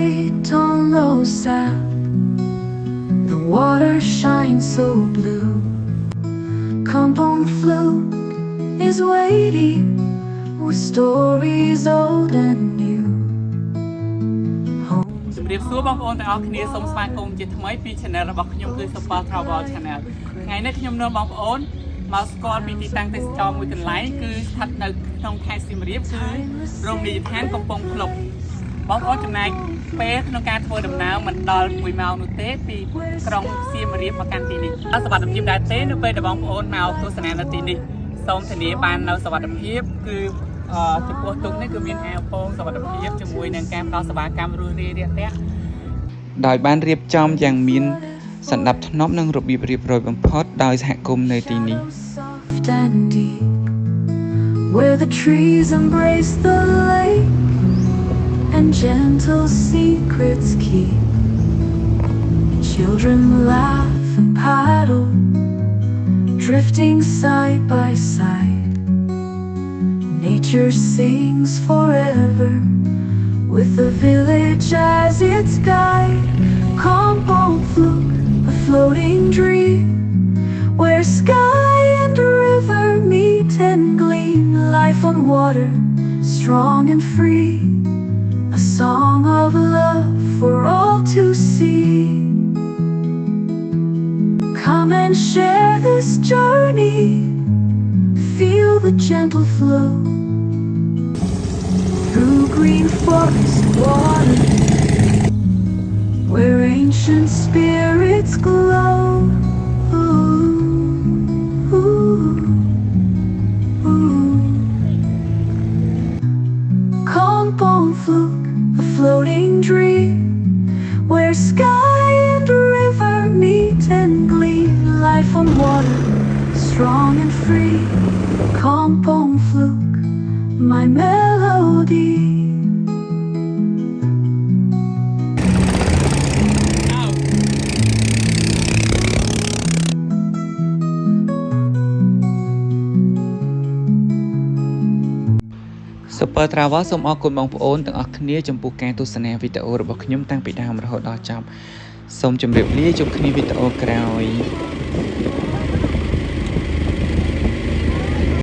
light on low sap. The water shines so blue. Compound Fluke is waiting with stories old and new. ជំរាបសួរបងប្អូនទាំងអស់គ្នាសូមស្វាគមន៍ជាថ្មីពី Channel របស់ខ្ញុំគឺ Super Travel Channel ថ្ងៃនេះខ្ញុំនាំបងប្អូនមកស្គាល់ពីទីតាំងទេសចរណ៍មួយកន្លែងគឺស្ថិតនៅក្នុងខេត្តសៀមរាបគឺរមណីយដ្ឋានកំពង់ភ្លុកបងប្អូនចំណាយពេលក្នុងការធ្វើដំណើរមិនដល់1ម៉ោងនោះទេពីក្រុងសៀមរាបមកកាន់ទីនេះអត់សុវត្ថិភាពដែរទេនៅពេលដែលបងប្អូនមកទស្សនានៅទីនេះសូមធានាបាននៅសុវត្ថិភាពគឺចំពោះទុកនេះគឺមានអាវពោងសុវត្ថិភាពជាមួយនឹងការផ្ដល់សេវាកម្មរួសរាយរាក់ទាក់ដោយបានរៀបចំយ៉ាងមានសណ្ដាប់ធ្នាប់និងរបៀបរៀបរយបំផុតដោយសហគមន៍នៅទីនេះ Where the trees embrace the lake and gentle secrets keep. Children laugh and paddle, drifting side by side. Nature sings forever with the village as its guide. Compound Fluke, a floating dream where sky and river meet and gleam. Life on water, strong and free, a song of love for all to see. Come and share this journey, feel the gentle flow through green forest water where ancient spirits glow. Compound Fluke, a floating dream where sky and river meet and gleam. Life on water, strong and free. Compound Fluke, my melody. Super Travel សូមអរគុណបងប្អូនទាំងអស់គ្នាចំពោះការទស្សនាវីដេអូរបស់ខ្ញុំតាំងពីដើមរហូតដល់ចប់សូមជម្រាបលាជួបគ្នាវីដេអូក្រោយ